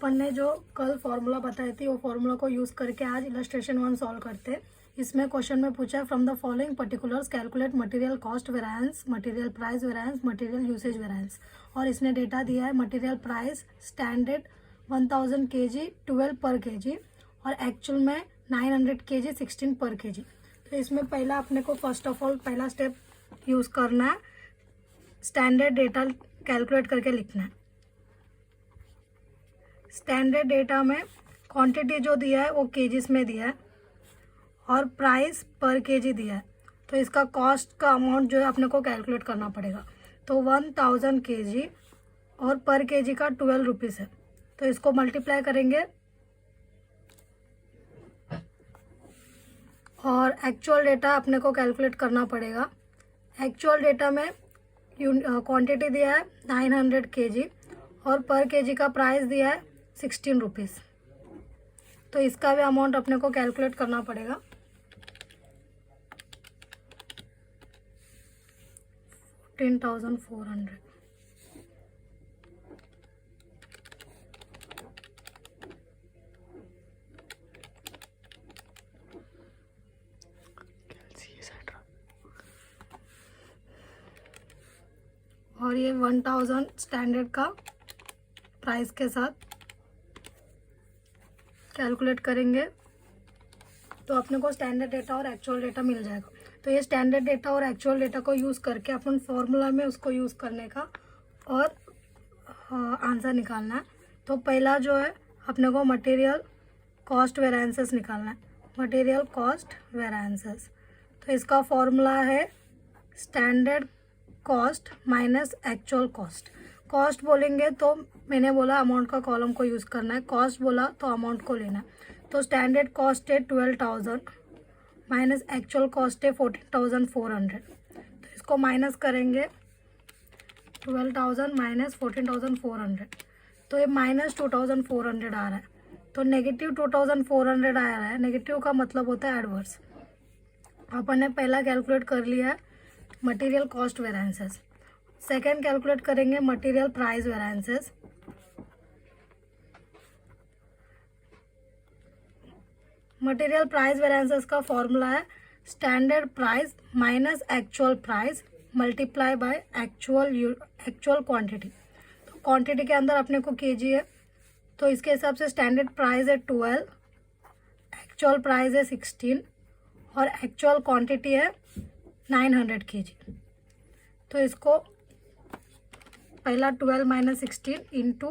अपन ने जो कल फॉर्मूला बताई थी वो फॉर्मूला को यूज़ करके आज इलस्ट्रेशन 1 सॉल्व करते हैं। इसमें क्वेश्चन में पूछा है from the following particulars calculate material cost variance, material price variance, material usage variance. और इसने डेटा दिया है मटेरियल प्राइस स्टैंडर्ड 1000 kg 12 पर kg और एक्चुअल में 900 kg 16 पर kg। तो इसमें पहला अपने को फर्स्ट ऑफ ऑल पहला स्टेप यूज़ करना है, स्टैंडर्ड डेटा कैलकुलेट करके लिखना है। स्टैंडर्ड डेटा में क्वांटिटी जो दिया है वो केजीस में दिया है और प्राइस पर केजी दिया है। तो इसका कॉस्ट का अमाउंट जो है अपने को कैलकुलेट करना पड़ेगा। तो 1000 kg और पर केजी का 12 रुपीज़ है, तो इसको मल्टीप्लाई करेंगे और एक्चुअल डेटा अपने को कैलकुलेट करना पड़ेगा। एक्चुअल डेटा में क्वांटिटी दिया है 900 kg और पर केजी का प्राइस दिया है 16 रुपीज़। तो इसका भी अमाउंट अपने को कैलकुलेट करना पड़ेगा। 14,400। और ये 1000 स्टैंडर्ड का प्राइस के साथ कैलकुलेट करेंगे तो अपने को स्टैंडर्ड डेटा और एक्चुअल डेटा मिल जाएगा। तो ये स्टैंडर्ड डेटा और एक्चुअल डेटा को यूज़ करके अपन फॉर्मूला में उसको यूज़ करने का और आंसर निकालना है। तो पहला जो है अपने को मटेरियल कॉस्ट वेरिएंसेस निकालना है, मटेरियल कॉस्ट वेरिएंसेस। तो इसका फॉर्मूला है standard cost minus actual cost. Cost बोलेंगे तो मैंने बोला अमाउंट का कॉलम को यूज़ करना है, कॉस्ट बोला तो अमाउंट को लेना है। तो स्टैंडर्ड कॉस्ट है 12,000 माइनस एक्चुअल कॉस्ट है 14,400। तो इसको माइनस करेंगे 12,000 माइनस 14,400, तो ये माइनस 2,400 आ रहा है। तो नेगेटिव 2,400 आ रहा है। नेगेटिव का मतलब होता है एडवर्स। अपन ने पहला कैलकुलेट कर लिया है material cost variances. Second calculate करेंगे material price variances. Material price variances का फॉर्मूला है standard price minus actual price multiply by actual quantity. तो क्वांटिटी के अंदर अपने को केजी है, तो इसके हिसाब से स्टैंडर्ड प्राइस है 12, एक्चुअल प्राइस है 16 और एक्चुअल क्वांटिटी है 900 kg। तो इसको पहला 12 माइनस 16 इंटू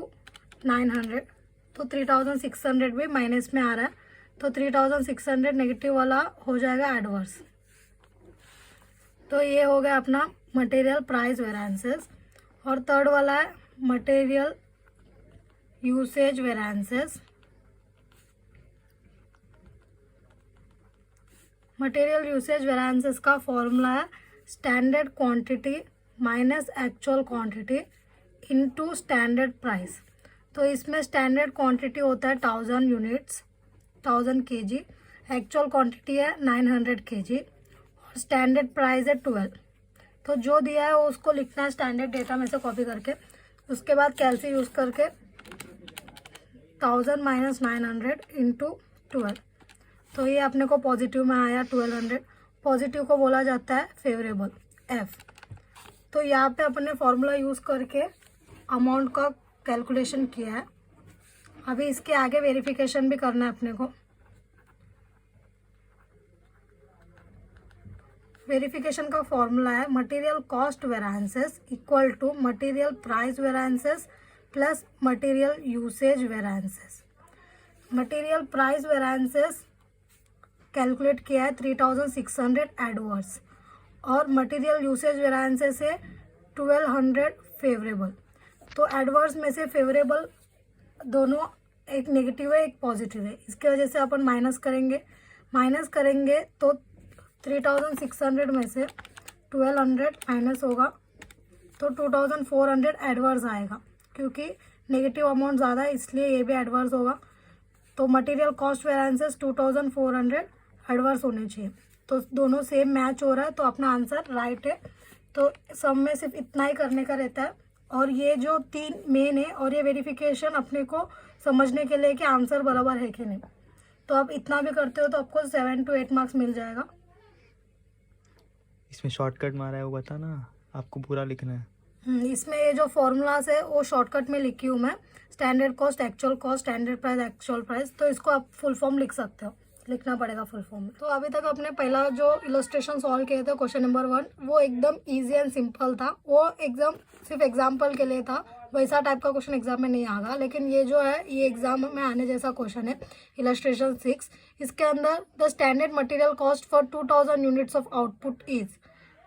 900, तो 3,600 भी माइनस में आ रहा है। तो 3,600 नेगेटिव वाला हो जाएगा एडवर्स। तो ये हो गया अपना मटेरियल प्राइस वेरिएंसेस। और थर्ड वाला है material usage variances. Material usage variances का फॉर्मूला है standard quantity minus actual quantity into standard price. तो इसमें स्टैंडर्ड क्वांटिटी होता है 1000 यूनिट्स 1000 kg, एक्चुअल क्वांटिटी है 900 kg और स्टैंडर्ड प्राइस है 12। तो जो दिया है वो उसको लिखना है स्टैंडर्ड डेटा में से कॉपी करके। उसके बाद कैलसी यूज़ करके 1000 माइनस 900 इंटू 12। तो ये अपने को पॉजिटिव में आया 1200। पॉजिटिव को बोला जाता है फेवरेबल एफ। तो यहाँ पे अपने फॉर्मूला यूज़ करके अमाउंट का कैलकुलेशन किया है। अभी इसके आगे वेरिफिकेशन भी करना है अपने को। वेरिफिकेशन का फॉर्मूला है material cost variances equal to material price variances plus material usage variances. Material price variances calculate किया है 3,600 एडवर्स और मटेरियल यूसेज वेरिएंसेस है 1,200 फेवरेबल। तो एडवर्स में से फेवरेबल दोनों, एक नेगेटिव है एक पॉजिटिव है, इसके वजह से अपन माइनस करेंगे तो 3,600 में से 1,200 माइनस होगा तो 2,400 एडवर्स आएगा। क्योंकि नेगेटिव अमाउंट ज़्यादा है इसलिए ये भी एडवर्स होगा। तो मटेरियल कॉस्ट वेरिएंसेस 2,400 एडवर्स होने चाहिए। तो दोनों सेम मैच हो रहा है तो अपना आंसर राइट है। तो सब में सिर्फ इतना ही करने का रहता है, और ये जो 3 मेन है और ये वेरिफिकेशन अपने को समझने के लिए कि आंसर बराबर है कि नहीं। तो आप इतना भी करते हो तो आपको 7 to 8 मार्क्स मिल जाएगा। इसमें शॉर्टकट मारा है वो बता ना, आपको पूरा लिखना है। इसमें ये जो फॉर्मूलाज है वो शॉर्टकट में लिखी हूँ मैं, standard cost, actual cost, standard price, actual price. तो इसको आप फुल फॉर्म लिख सकते हो, लिखना पड़ेगा फुल फॉर्म में। तो अभी तक अपने पहला जो इलस्ट्रेशन सॉल्व किए थे क्वेश्चन नंबर 1, वो एकदम इजी एंड सिंपल था। वो एकदम सिर्फ एग्जाम्पल के लिए था, वैसा टाइप का क्वेश्चन एग्जाम में नहीं आएगा। लेकिन ये जो है ये एग्जाम में आने जैसा क्वेश्चन है, इलस्ट्रेशन 6। इसके अंदर the standard material cost for 2000 units of output is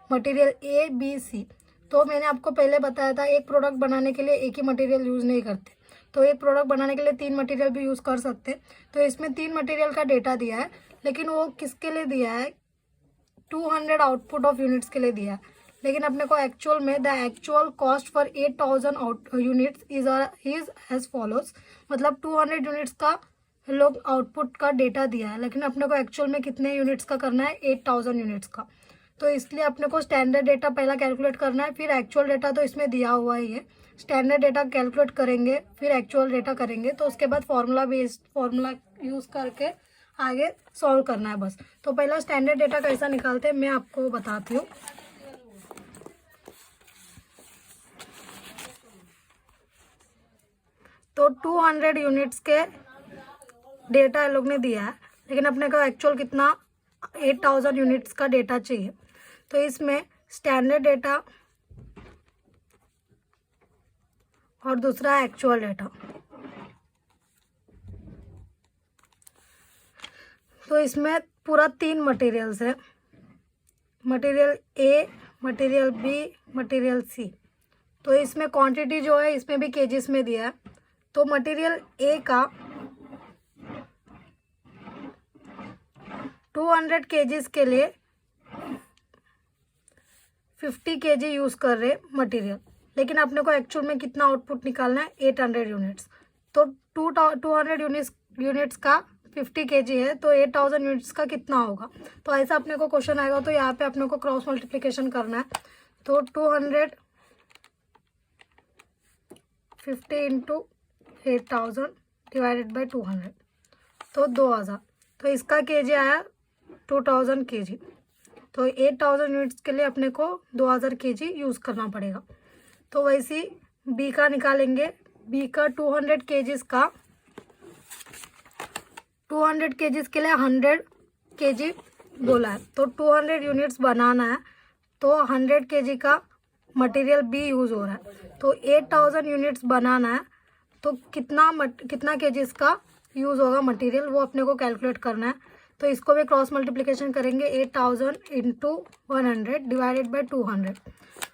material A B C. तो मैंने आपको पहले बताया था एक प्रोडक्ट बनाने के लिए एक ही मटेरियल यूज़ नहीं करते, तो एक प्रोडक्ट बनाने के लिए 3 मटेरियल भी यूज़ कर सकते। तो इसमें 3 मटेरियल का डेटा दिया है, लेकिन वो किसके लिए दिया है, 200 आउटपुट ऑफ यूनिट्स के लिए दिया है। लेकिन अपने को एक्चुअल में the actual cost for 8000 units is as follows, मतलब 200 यूनिट्स का लोग आउटपुट का डेटा दिया है, लेकिन अपने को एक्चुअल में कितने यूनिट्स का करना है, 8000 यूनिट्स का। तो इसलिए अपने को स्टैंडर्ड डेटा पहला कैलकुलेट करना है, फिर एक्चुअल डेटा तो इसमें दिया हुआ ही है। स्टैंडर्ड डेटा कैलकुलेट करेंगे, फिर एक्चुअल डेटा करेंगे, तो उसके बाद फॉर्मूला यूज़ करके आगे सॉल्व करना है बस। तो पहला स्टैंडर्ड डेटा कैसा निकालते हैं मैं आपको बताती हूँ। तो 200 यूनिट्स के डेटा लोग ने दिया है, लेकिन अपने को एक्चुअल कितना, 8000 यूनिट्स का डेटा चाहिए। तो इसमें स्टैंडर्ड डेटा और दूसरा एक्चुअल डेटा। तो इसमें पूरा 3 मटेरियल्स है, material A, material B, material C. तो इसमें क्वांटिटी जो है इसमें भी केजीस में दिया है। तो मटेरियल ए का 200 केजीस के लिए 50 केजी यूज़ कर रहे मटेरियल, लेकिन अपने को एक्चुअल में कितना आउटपुट निकालना है, 800 यूनिट्स। तो 200 यूनिट्स का 50 केजी है, तो 8000 यूनिट्स का कितना होगा। तो ऐसा अपने को क्वेश्चन आएगा, तो यहाँ पे अपने को क्रॉस मल्टीप्लिकेशन करना है। तो 250 इंटू 8000 डिवाइडेड बाई 200, तो 2000। तो इसका केजी आया 2000 केजी। तो 8000 यूनिट्स के लिए अपने को 2000 केजी यूज़ करना पड़ेगा। तो वैसे ही बी का निकालेंगे, बी का 200 केजीज का, 200 केजीज के लिए 100 केजी बोला है। तो 200 यूनिट्स बनाना है, तो 100 केजी का मटेरियल बी यूज़ हो रहा है। तो 8000 यूनिट्स बनाना है, तो कितना केजीज का यूज़ होगा मटेरियल, वो अपने को कैलकुलेट करना है। तो इसको भी क्रॉस मल्टीप्लिकेशन करेंगे, 8000 इंटू 100 डिवाइडेड बाई 200,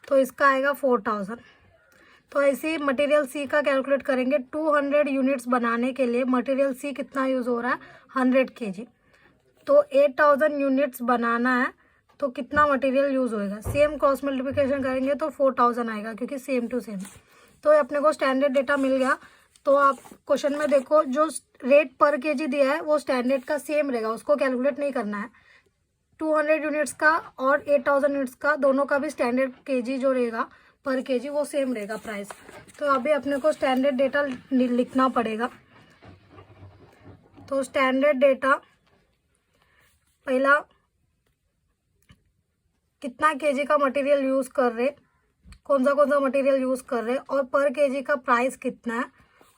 तो इसका आएगा 4000। तो ऐसे ही मटेरियल सी का कैलकुलेट करेंगे, 200 यूनिट्स बनाने के लिए मटेरियल सी कितना यूज़ हो रहा है, 100 केजी। तो 8000 यूनिट्स बनाना है, तो कितना मटेरियल यूज़ होएगा, सेम क्रॉस मल्टीप्लिकेशन करेंगे तो 4000 आएगा, क्योंकि सेम टू सेम। तो अपने को स्टैंडर्ड डेटा मिल गया। तो आप क्वेश्चन में देखो, जो रेट पर केजी दिया है वो स्टैंडर्ड का सेम रहेगा, उसको कैलकुलेट नहीं करना है। 200 यूनिट्स का और 8000 यूनिट्स का दोनों का भी स्टैंडर्ड केजी जो रहेगा पर केजी वो सेम रहेगा प्राइस। तो अभी अपने को स्टैंडर्ड डेटा लिखना पड़ेगा। तो स्टैंडर्ड डेटा पहला कितना केजी का मटेरियल यूज़ कर रहे, कौन सा मटेरियल यूज़ कर रहे, और पर केजी का प्राइस कितना है,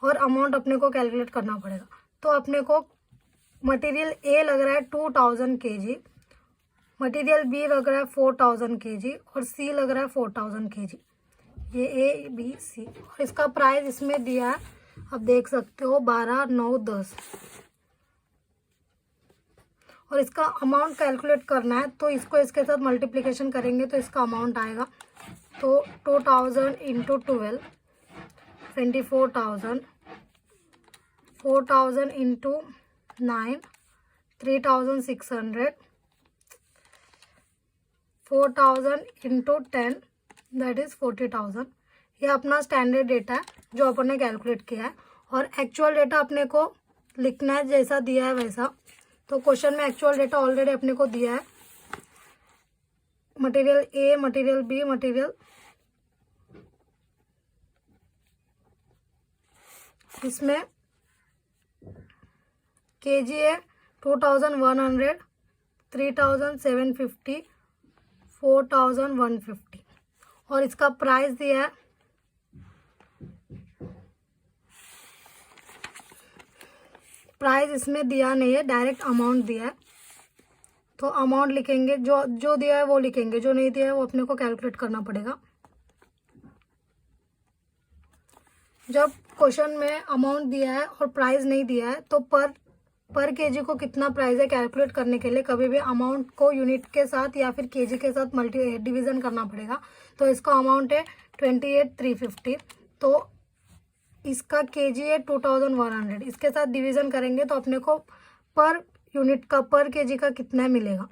और अमाउंट अपने को कैलकुलेट करना पड़ेगा। तो अपने को मटेरियल ए लग रहा है 2000 केजी, मटेरियल बी लग रहा है 4000 केजी, और सी लग रहा है 4000 केजी। ये ए बी सी, और इसका प्राइस इसमें दिया है, आप देख सकते हो 12, 9, 10। और इसका अमाउंट कैलकुलेट करना है, तो इसको इसके साथ मल्टीप्लिकेशन करेंगे तो इसका अमाउंट आएगा। तो 2000 into 12, 24,000, 4000 into 9, 3600, 4000 into 10, that is 40,000। ये अपना स्टैंडर्ड डेटा है जो अपन ने कैलकुलेट किया है। और एक्चुअल डेटा अपने को लिखना है जैसा दिया है वैसा। तो क्वेश्चन में एक्चुअल डेटा ऑलरेडी अपने को दिया है, material A, material B, material इसमें केजी है 2100, 3750, 4150 और इसका प्राइस दिया है प्राइस इसमें दिया नहीं है, डायरेक्ट अमाउंट दिया है। तो अमाउंट लिखेंगे, जो दिया है वो लिखेंगे, जो नहीं दिया है वो अपने को कैलकुलेट करना पड़ेगा। जब क्वेश्चन में अमाउंट दिया है और प्राइस नहीं दिया है तो पर केजी को कितना प्राइस है कैलकुलेट करने के लिए कभी भी अमाउंट को यूनिट के साथ या फिर केजी के साथ डिवीज़न करना पड़ेगा। तो इसका अमाउंट है 28,350, तो इसका केजी है 2100, इसके साथ डिवीज़न करेंगे तो अपने को पर यूनिट का पर केजी का कितना मिलेगा।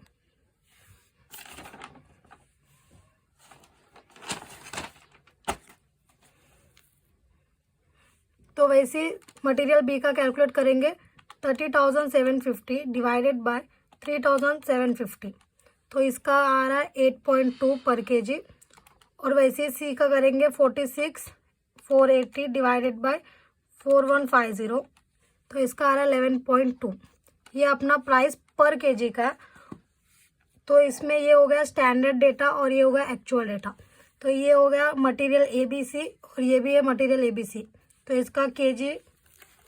तो वैसे मटेरियल बी का कैलकुलेट करेंगे 30,750 डिवाइडेड बाय 3,750, तो इसका आ रहा है 8.2 पर केजी। और वैसे सी का करेंगे 46,480 डिवाइडेड बाय 4150, तो इसका आ रहा है 11.2। ये अपना प्राइस पर केजी का है। तो इसमें ये हो गया स्टैंडर्ड डेटा और ये हो गया एक्चुअल डेटा। तो ये हो गया मटेरियल ABC और ये भी है मटेरियल ABC। तो इसका केजी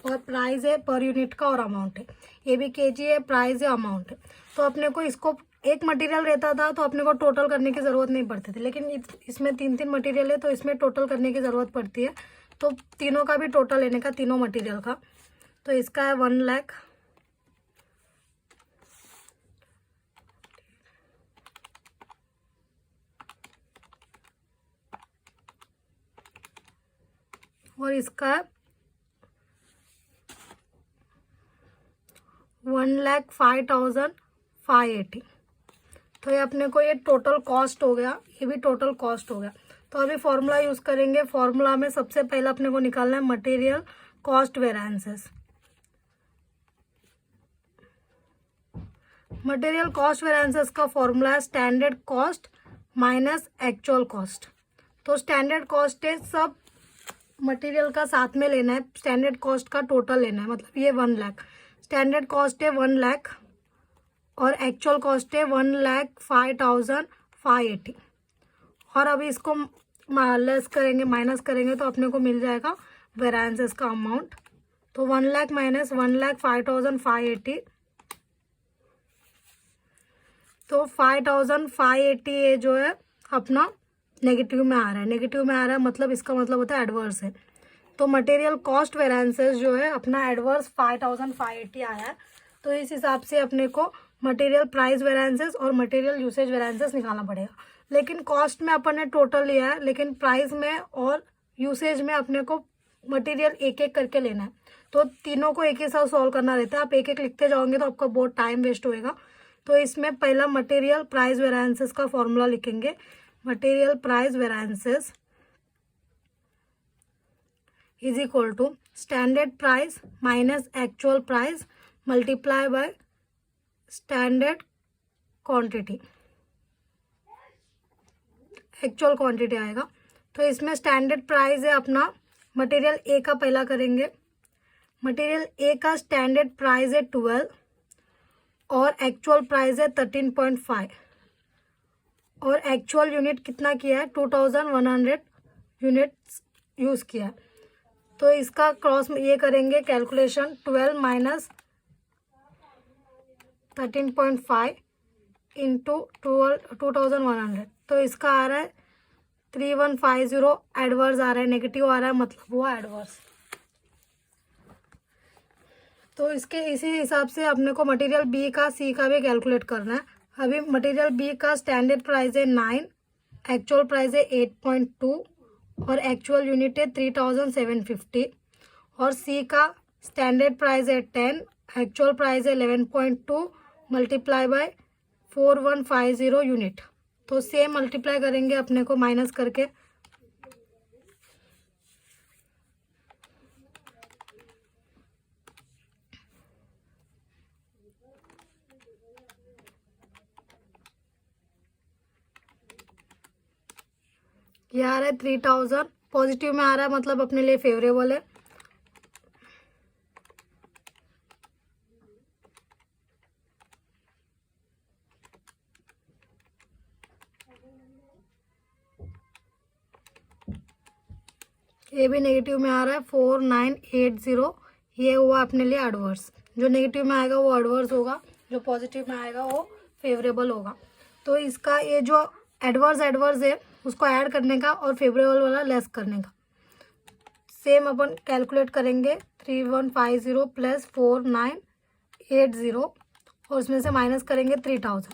और प्राइस है पर यूनिट का और अमाउंट है। ये भी केजी है, प्राइस है, अमाउंट है। तो अपने को इसको एक मटेरियल रहता था तो अपने को टोटल करने की ज़रूरत नहीं पड़ती थी, लेकिन इसमें 3 मटेरियल है तो इसमें टोटल करने की ज़रूरत पड़ती है। तो तीनों का भी टोटल लेने का, तीनों मटेरियल का। तो इसका है 1 लाख, और इसका 1,05,580। तो ये अपने को ये टोटल कॉस्ट हो गया, ये भी टोटल कॉस्ट हो गया। तो अभी फॉर्मूला यूज़ करेंगे। फॉर्मूला में सबसे पहले अपने को निकालना है material cost variances. Material cost variances का फॉर्मूला है standard cost minus actual cost. तो स्टैंडर्ड कॉस्ट है सब मटेरियल का साथ में लेना है, स्टैंडर्ड कॉस्ट का टोटल लेना है, मतलब ये 1 लाख। स्टैंडर्ड कॉस्ट है 1 लाख और एक्चुअल कॉस्ट है 1,05,580। और अभी इसको लेस करेंगे, माइनस करेंगे तो अपने को मिल जाएगा वेरिएंसेस का अमाउंट। तो 1 लाख माइनस 1,05,580, तो 5,580 ये जो है अपना नेगेटिव में आ रहा है। नेगेटिव में आ रहा है मतलब इसका मतलब होता है एडवर्स है। तो मटेरियल कॉस्ट वेरिएंसेस जो है अपना एडवर्स 5,580 आया है। तो इस हिसाब से अपने को मटेरियल प्राइस वेरिएंसेस और मटेरियल यूसेज वेरिएंसेस निकालना पड़ेगा। लेकिन कॉस्ट में अपन ने टोटल लिया है, लेकिन प्राइस में और यूसेज में अपने को मटेरियल एक एक करके लेना है। तो तीनों को एक ही साथ सॉल्व करना रहता है। आप एक एक लिखते जाओगे तो आपका बहुत टाइम वेस्ट होएगा। तो इसमें पहला मटेरियल प्राइस वेरिएंसेस का फॉर्मूला लिखेंगे। Material price variances is equal to standard price minus actual price multiply by standard quantity, actual quantity आएगा। तो इसमें स्टैंडर्ड प्राइस है अपना मटेरियल ए का पहला करेंगे। मटेरियल ए का स्टैंडर्ड प्राइस है 12 और एक्चुअल प्राइस है 13.5 और एक्चुअल यूनिट कितना किया है 2100 यूनिट्स यूज़ किया है। तो इसका क्रॉस ये करेंगे कैलकुलेशन 12 माइनस 13.5 इंटू 2100, तो इसका आ रहा है 3150। एडवर्स आ रहा है, नेगेटिव आ रहा है, मतलब वो एडवर्स। तो इसके इसी हिसाब से अपने को मटेरियल बी का सी का भी कैलकुलेट करना है। अभी मटेरियल बी का स्टैंडर्ड प्राइस है 9, एक्चुअल प्राइस है 8.2 और एक्चुअल यूनिट है 3750 और सी का स्टैंडर्ड प्राइस है 10, एक्चुअल प्राइस है 11.2 मल्टीप्लाई बाय 4150 यूनिट। तो सेम मल्टीप्लाई करेंगे अपने को माइनस करके। ये आ रहा है 3000, पॉजिटिव में आ रहा है मतलब अपने लिए फेवरेबल है। ये भी नेगेटिव में आ रहा है 4980, ये हुआ अपने लिए एडवर्स। जो नेगेटिव में आएगा वो एडवर्स होगा, जो पॉजिटिव में आएगा वो फेवरेबल होगा। तो इसका ये जो एडवर्स है उसको ऐड करने का और फेवरेबल वाला लेस करने का सेम अपन कैलकुलेट करेंगे। 3150 प्लस 4980 और उसमें से माइनस करेंगे 3000,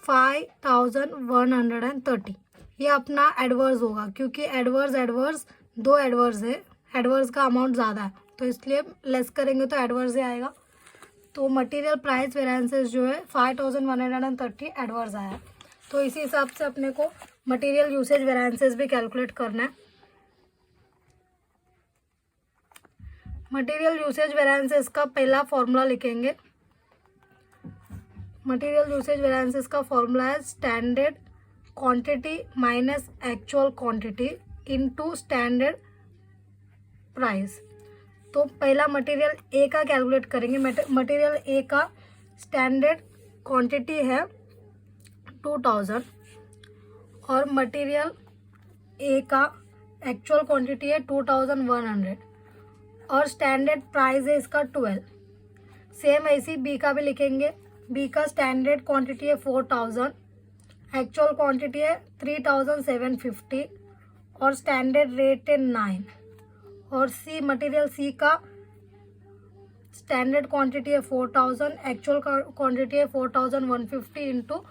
5130। ये अपना एडवर्स होगा, क्योंकि एडवर्स दो एडवर्स है, एडवर्स का अमाउंट ज़्यादा है तो इसलिए लेस करेंगे तो एडवर्स ही आएगा। तो मटेरियल प्राइस वेरिएंसेस जो है 5130 एडवर्स आया है। तो इसी हिसाब से अपने को मटेरियल यूसेज वेरिएंसेस भी कैलकुलेट करना है। मटेरियल यूसेज वेरिएंसेस का पहला फॉर्मूला लिखेंगे। मटेरियल यूसेज वेरिएंसेस का फॉर्मूला है standard quantity minus actual quantity into standard price. तो पहला मटेरियल ए का कैलकुलेट करेंगे। मटेरियल ए का स्टैंडर्ड क्वांटिटी है 2000 और मटेरियल ए का एक्चुअल क्वांटिटी है 2100 और स्टैंडर्ड प्राइस है इसका 12। सेम ऐसी बी का भी लिखेंगे। बी का स्टैंडर्ड क्वांटिटी है 4000, एक्चुअल क्वांटिटी है 3750 और स्टैंडर्ड रेट है 9। और सी मटेरियल सी का स्टैंडर्ड क्वांटिटी है 4000, एक्चुअल क्वांटिटी है 4150 इंटू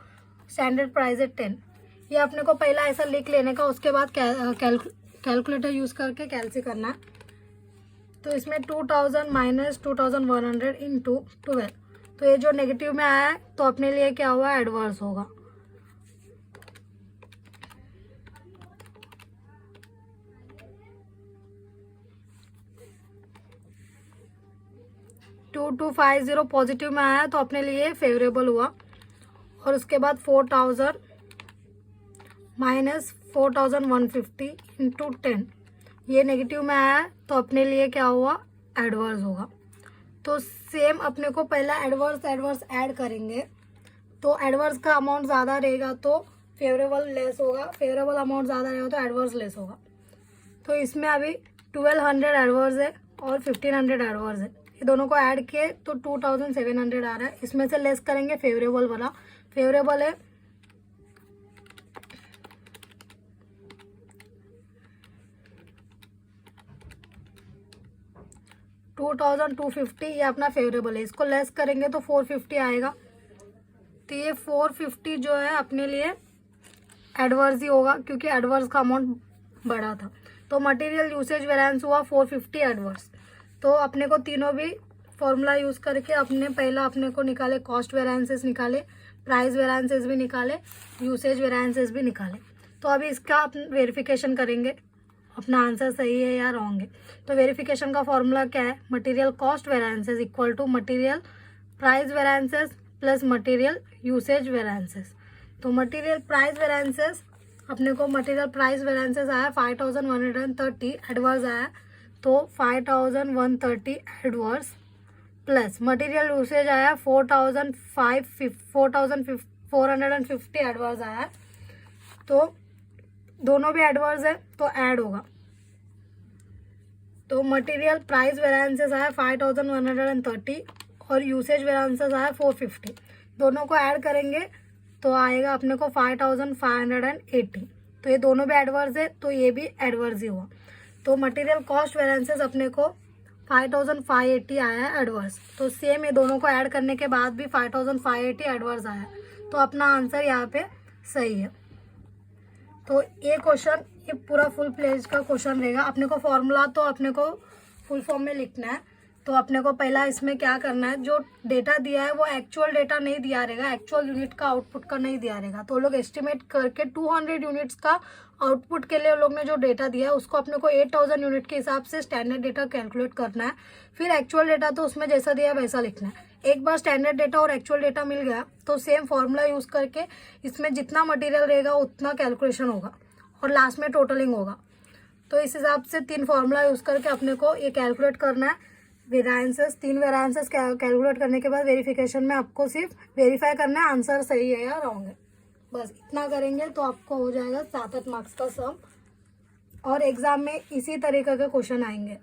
स्टैंडर्ड प्राइस है 10। ये अपने को पहला ऐसा लिख लेने का, उसके बाद कैलकुलेटर यूज़ करके कैलसी करना है। तो इसमें 2000 माइनस 2100 इंटू 12। तो ये जो नेगेटिव में आया है तो अपने लिए क्या हुआ, एडवर्स होगा। टू 250 पॉजिटिव में आया तो अपने लिए फेवरेबल हुआ। और उसके बाद 4000 माइनस 4150 इंटू 10, ये नेगेटिव में आया तो अपने लिए क्या हुआ, एडवर्स होगा। तो सेम अपने को पहला एडवर्स ऐड करेंगे। तो एडवर्स का अमाउंट ज़्यादा रहेगा तो फेवरेबल लेस होगा, फेवरेबल अमाउंट ज़्यादा रहेगा तो एडवर्स लेस होगा। तो इसमें अभी 1200 एडवर्स है और 1500 एडवर्स है, ये दोनों को ऐड किए तो 2700 आ रहा है। इसमें से लेस करेंगे फेवरेबल वाला। फेवरेबल है 2250, ये अपना फेवरेबल है। इसको लेस करेंगे तो 450 आएगा। तो ये 450 जो है अपने लिए एडवर्स ही होगा, क्योंकि एडवर्स का अमाउंट बड़ा था। तो मटेरियल यूसेज वेरिएंस हुआ 450 एडवर्स। तो अपने को तीनों भी फॉर्मूला यूज़ करके पहला अपने को निकाले, कॉस्ट वेरिएंसेस निकाले, प्राइस वेरिएंसेस भी निकाले, यूसेज वेरिएंसेस भी निकाले। तो अभी इसका अपन वेरिफिकेशन करेंगे अपना आंसर सही है या रॉन्ग है। तो वेरिफिकेशन का फॉर्मूला क्या है, material cost variances equal to material price variances plus material usage variances. तो मटेरियल प्राइस वेरिएंसेस अपने को मटेरियल प्राइस वेरिएंसेस आया 5130 एडवर्स आया, तो 5130 एडवर्स प्लस मटेरियल यूसेज आया 4450 एडवर्स आया। तो दोनों भी एडवर्स है तो ऐड होगा। तो मटेरियल प्राइस वेरिएंसेस आया 5130 और यूसेज वेरिएंसेस आया 450। दोनों को ऐड करेंगे तो आएगा अपने को 5580। तो ये दोनों भी एडवर्स है तो ये भी एडवर्स ही हुआ। तो मटेरियल कॉस्ट वेरिएंसेस अपने को 5580 आया है एडवर्स। तो सेम ये दोनों को ऐड करने के बाद भी 5580 एडवर्स आया, तो अपना आंसर यहाँ पे सही है। तो ये क्वेश्चन, ये पूरा फुल पेज का क्वेश्चन रहेगा। अपने को फॉर्मूला तो अपने को फुल फॉर्म में लिखना है। तो अपने को पहला इसमें क्या करना है, जो डेटा दिया है वो एक्चुअल डेटा नहीं दिया रहेगा, एक्चुअल यूनिट का आउटपुट का नहीं दिया रहेगा। तो लोग एस्टिमेट करके 200 यूनिट्स का आउटपुट के लिए लोग ने जो डेटा दिया है उसको अपने को 8000 यूनिट के हिसाब से स्टैंडर्ड डेटा कैलकुलेट करना है। फिर एक्चुअल डेटा तो उसमें जैसा दिया है वैसा लिखना है। एक बार स्टैंडर्ड डेटा और एक्चुअल डेटा मिल गया तो सेम फॉर्मूला यूज़ करके इसमें जितना मटेरियल रहेगा उतना कैलकुलेशन होगा और लास्ट में टोटलिंग होगा। तो इस हिसाब से 3 फार्मूला यूज़ करके अपने को ये कैलकुलेट करना है वेरिएंसेस। 3 वेरिएंसेस कैलकुलेट करने के बाद वेरिफिकेशन में आपको सिर्फ वेरीफाई करना है आंसर सही है या रॉन्ग है। बस इतना करेंगे तो आपको हो जाएगा 7 मार्क्स का सम। और एग्ज़ाम में इसी तरीके के क्वेश्चन आएंगे।